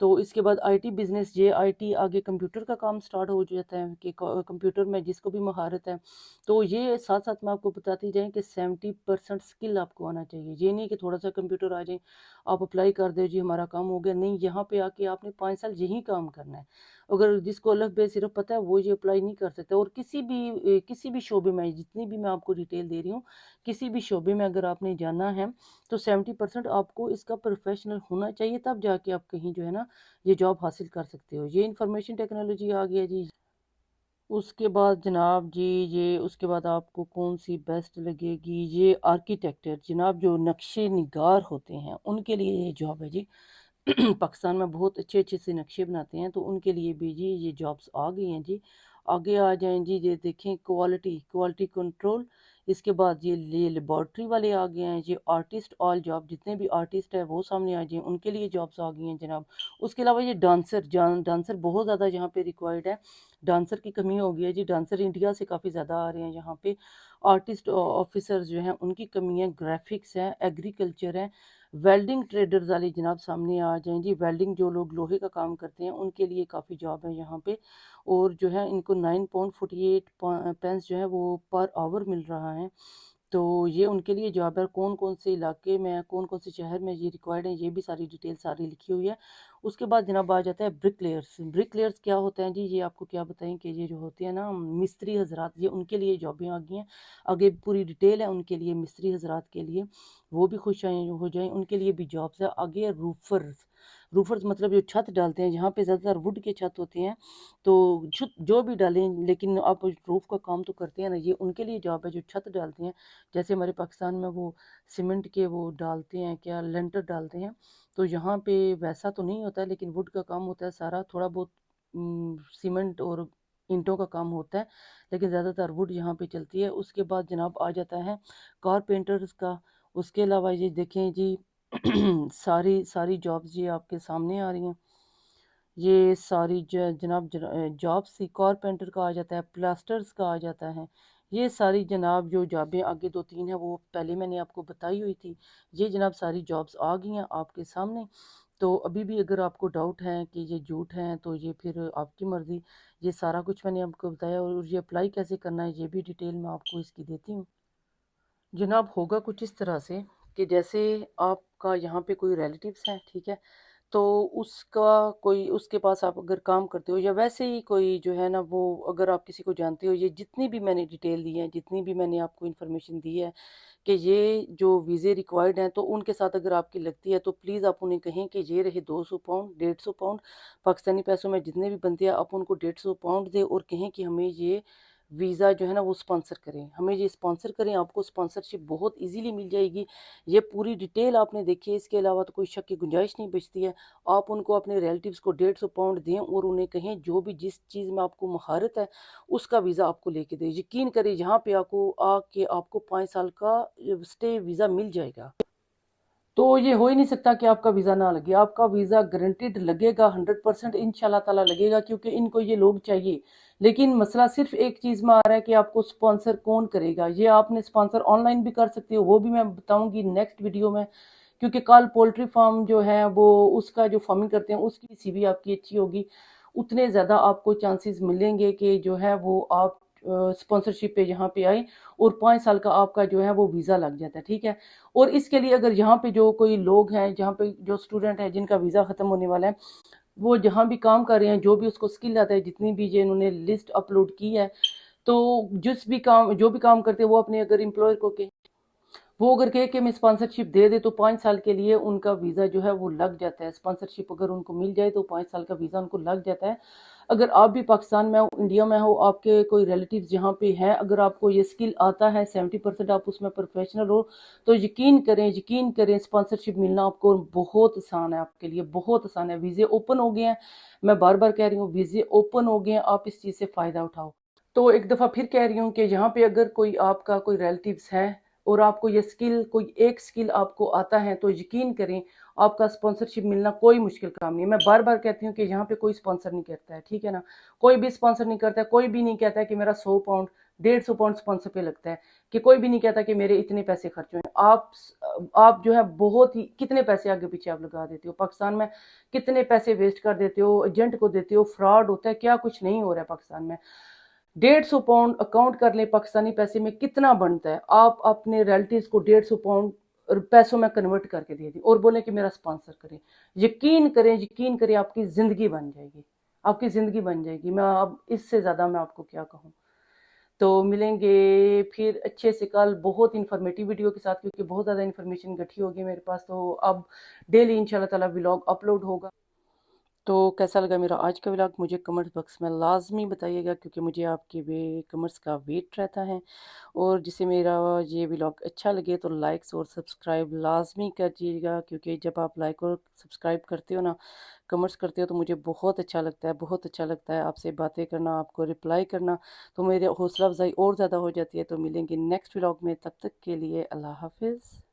تو اس کے بعد آئی ٹی بزنس JIT آگے کمپیوٹر کا کام سٹارٹ ہو جاتا ہے کہ کمپیوٹر میں جس کو بھی مہارت ہے تو یہ ساتھ ساتھ میں آپ کو بتاتی جائیں کہ 70% سکل آپ کو آنا چاہیے. یہ نہیں کہ تھوڑا سا کمپیوٹر آ جائیں آپ اپلائی کر دیں جی ہمارا کام ہو گیا. نہیں, یہاں پہ آ کے آپ نے 5 سال یہی کام کرنا ہے. اگر جس کو الگ بے صرف پتہ ہے وہ یہ اپلائی نہیں کر سکتا. اور کسی بھی شعبے میں, جتنی بھی میں آپ کو ڈیٹیل دے رہی ہوں, کسی بھی شعبے میں اگر آپ نے جانا ہے تو 70% آپ کو اس کا پروفیشنل ہونا چاہیے, تب جا کے آپ کہیں جو ہے نا یہ جاب حاصل کر سکتے ہو. یہ انفارمیشن ٹیکنالوجی آ گیا جی. اس کے بعد جناب جی یہ اس کے بعد آپ کو کون سی بیسٹ لگے گی, یہ آرکیٹیکٹر جناب جو نقشے نگار ہوتے ہیں ان کے لیے یہ جاب ہے جی. پاکستان میں بہت اچھے اچھے سے نقشے بناتے ہیں تو ان کے لیے بھی جی یہ جابس آ گئی ہیں جی. آگے آ جائیں جی, یہ دیکھیں کوالٹی کنٹرول. اس کے بعد یہ لیبارٹری والے آ گئے ہیں. یہ آرٹسٹ آل جاب, جتنے بھی آرٹسٹ ہیں وہ سامنے آ جائیں, ان کے لیے جابس آ گئی ہیں جناب. اس کے علاوہ یہ ڈانسر بہت زیادہ یہاں پہ ریکوائرڈ ہے. ڈانسر کی کمی ہو گئی ہے جی. ڈانسر انڈیا سے کافی زیادہ آ رہے ہیں یہاں پہ. آرٹسٹ آفیسر جو ہیں ان کی کمی ہے. گرافکس ہیں, ایگریکلچر ہے, ویلڈنگ ٹریڈرز والے جناب سامنے آ جائیں جی. ویلڈنگ جو لوگ لوہے کا کام کرتے ہیں ان کے لیے کافی جاب ہے یہاں پہ. اور جو ہے ان کو 9.48 جو ہے وہ پر آور مل رہا ہے. تو یہ ان کے لیے جاب ہے. کون کون سے علاقے میں, کون کون سے شہر میں یہ ریکوائرڈ ہیں, یہ بھی ساری ڈیٹیل ساری لکھی ہوئی ہے. اس کے بعد جناب آ جاتا ہے برک لیئرس کیا ہوتا ہے جی. یہ آپ کو کیا بتائیں کہ یہ جو ہوتے ہیں نا مستری حضرات, یہ ان کے لیے جابیں آ گئی ہیں. آگے پوری ڈیٹیل ہے ان کے لیے. مستری حضرات کے لیے وہ بھی خوش ہو جائیں, ان کے لیے بھی جابس ہے. آگے روفرز مطلب جو چھت ڈالتے ہیں, یہاں پہ زیادہ تر ووڈ کے چھت ہوتے ہیں تو جو بھی ڈالیں, لیکن آپ روف کا کام تو کرتے ہیں نا, یہ ان کے لیے جاب ہے جو چھت ڈالتے ہیں. جیسے ہمارے پاکستان میں وہ سیمنٹ کے وہ ڈالتے ہیں, کیا لینٹر ڈالتے ہیں, تو یہاں پہ ویسا تو نہیں ہوتا ہے لیکن ووڈ کا کام ہوتا ہے سارا. تھوڑا بہت سیمنٹ اور اینٹوں کا کام ہوتا ہے لیکن زیادہ تر ووڈ یہاں پہ چلتی ہے. اس کے بعد جناب آ جاتا ہے کارپینٹرز کا. اس کے علاوہ یہ دیکھیں جی ساری جابز یہ آپ کے سامنے آ رہی ہیں. یہ ساری جناب جابس تھی. کارپینٹر کا آ جاتا ہے, پلاسٹرز کا آ جاتا ہے. یہ ساری جناب جو جابیں آگے 2-3 ہیں وہ پہلے میں نے آپ کو بتائی ہوئی تھی. یہ جناب ساری جابس آ گئی ہیں آپ کے سامنے. تو ابھی بھی اگر آپ کو ڈاؤٹ ہے کہ یہ جھوٹ ہیں تو یہ پھر آپ کی مرضی. یہ سارا کچھ میں نے آپ کو بتایا, اور یہ اپلائی کیسے کرنا ہے یہ بھی ڈیٹیل میں آپ کو اس کی دیتی ہوں. جناب ہوگا کچھ اس طرح سے کہ جیسے آپ کا یہاں پہ کوئی ریلیٹیوز ہیں, ٹھیک ہے, تو اس کے پاس آپ اگر کام کرتے ہو, یا ویسے ہی کوئی جو ہے نا وہ اگر آپ کسی کو جانتے ہو, یہ جتنی بھی میں نے ڈیٹیل دی ہیں, جتنی بھی میں نے آپ کو انفارمیشن دی ہے کہ یہ جو ویزے ریکوائرڈ ہیں, تو ان کے ساتھ اگر آپ کی لگتی ہے تو پلیز آپ انہیں کہیں کہ یہ رہے 200 پاؤنڈ 150 پاؤنڈ پاکستانی پیسوں میں جتنے بھی بنتے ہیں, آپ ان کو 150 پاؤنڈ دیں اور کہیں کہ ہمیں یہ ویزا جو ہے نا وہ سپانسر کریں, ہمیں یہ سپانسر کریں. آپ کو سپانسرشپ بہت ایزیلی مل جائے گی. یہ پوری ڈیٹیل آپ نے دیکھی ہے, اس کے علاوہ تو کوئی شک کی گنجائش نہیں بچتی ہے. آپ ان کو اپنے ریلیٹیوز کو 150 پاؤنڈ دیں اور انہیں کہیں جو بھی جس چیز میں آپ کو مہارت ہے اس کا ویزا آپ کو لے کے دیں. یقین کریں یہاں پہ آپ کو آ کے آپ کو 5 سال کا اسٹے ویزا مل جائے گا. تو یہ ہو ہی نہیں سکتا کہ آپ کا ویزا نہ لگے. آپ کا ویزا گارنٹیڈ لگے گا, 100% انشاءاللہ تعالیٰ لگے گا, کیونکہ ان کو یہ لوگ چاہیے. لیکن مسئلہ صرف ایک چیز میں آ رہا ہے کہ آپ کو سپانسر کون کرے گا. یہ آپ نے سپانسر آن لائن بھی کر سکتے ہو, وہ بھی میں بتاؤں گی نیکسٹ ویڈیو میں, کیونکہ کل پولٹری فارم جو ہے وہ اس کا جو فارمنگ کرتے ہیں اس کی سی وی آپ کی اچھی ہوگی, اتنے زیادہ آپ کو چانسز ملیں گے کہ جو ہے وہ آپ سپانسرشپ پہ یہاں پہ آئیں اور 5 سال کا آپ کا جو ہے وہ ویزا لگ جاتا ہے, ٹھیک ہے. اور اس کے لیے اگر یہاں پہ جو کوئی لوگ ہیں, جہاں پہ جو اسٹوڈنٹ ہیں جن کا ویزا ختم ہونے والا ہے, وہ جہاں بھی کام کر رہے ہیں, جو بھی اس کو سکل آتا ہے, جتنی بھی یہ انہوں نے لسٹ اپلوڈ کی ہے, تو جو بھی کام کرتے ہیں وہ اپنے اگر امپلائر کو کہ وہ اگر کہ میں اسپانسرشپ دے دے تو 5 سال کے لیے ان کا ویزا جو ہے وہ لگ جاتا ہے. اسپانسرشپ اگر ان کو مل جائے تو 5 سال کا ویزا ان کو لگ جاتا ہے. اگر آپ بھی پاکستان میں ہو, انڈیا میں ہو, آپ کے کوئی ریلیٹیوز جہاں پہ ہیں, اگر آپ کو یہ سکل آتا ہے, 70% آپ اس میں پروفیشنل ہو, تو یقین کریں اسپانسرشپ ملنا آپ کو بہت آسان ہے, آپ کے لیے بہت آسان ہے. ویزے اوپن ہو گئے ہیں, میں بار بار کہہ رہی ہوں ویزے اوپن ہو گئے ہیں, آپ اس چیز سے فائدہ اٹھاؤ. تو ایک دفعہ پھر کہہ رہی ہوں کہ یہاں پہ اگر کوئی آپ کا کوئی ریلیٹیوز ہے اور آپ کو یہ سکل, کوئی ایک سکل آپ کو آتا ہے, تو یقین کریں آپ کا سپانسرشپ ملنا کوئی مشکل کام نہیں ہے. میں بار بار کہتی ہوں کہ یہاں پہ کوئی سپانسر نہیں کرتا ہے, ٹھیک ہے نا, کوئی بھی سپانسر نہیں کرتا ہے. کوئی بھی نہیں کہتا ہے کہ میرا 100 پاؤنڈ 150 پاؤنڈ سپانسر پہ لگتا ہے, کہ کوئی بھی نہیں کہتا کہ میرے اتنے پیسے خرچ ہوئے. آپ آپ جو ہے بہت ہی کتنے پیسے آگے پیچھے آپ لگا دیتے ہو، پاکستان میں کتنے پیسے ویسٹ کر دیتے ہو، ایجنٹ کو دیتے ہو، فراڈ ہوتا ہے، کیا کچھ نہیں ہو رہا ہے پاکستان میں۔ 150 پاؤنڈ اکاؤنٹ کر لیں پاکستانی پیسے میں کتنا بنتا ہے، آپ اپنے ریلیٹیوز کو 150 پاؤنڈ پیسوں میں کنورٹ کر کے دے دیں اور بولیں کہ میرا اسپانسر کریں، یقین کریں یقین کریں آپ کی زندگی بن جائے گی، آپ کی زندگی بن جائے گی۔ میں اب اس سے زیادہ میں آپ کو کیا کہوں۔ تو ملیں گے پھر اچھے سے کل بہت انفارمیٹیو ویڈیو کے ساتھ، کیونکہ بہت زیادہ انفارمیشن گٹھی ہوگی میرے پاس، تو اب ڈیلی انشاءاللہ تعالی ولاگ اپلوڈ ہوگا۔ تو کیسا لگا میرا آج کا ولاگ مجھے کمنٹ باکس میں لازمی بتائیے گا، کیونکہ مجھے آپ کے کمنٹس کا ویٹ رہتا ہے۔ اور جسے میرا یہ ولاگ اچھا لگے تو لائکس اور سبسکرائب لازمی کریے گا، کیونکہ جب آپ لائک اور سبسکرائب کرتے ہو نا، کمنٹس کرتے ہو، تو مجھے بہت اچھا لگتا ہے، بہت اچھا لگتا ہے آپ سے باتیں کرنا، آپ کو رپلائی کرنا، تو میرے حوصلہ افزائی اور زیادہ ہو جاتی ہے۔ تو ملیں گے نیکسٹ ولاگ میں، تب تک کے لیے اللہ حافظ۔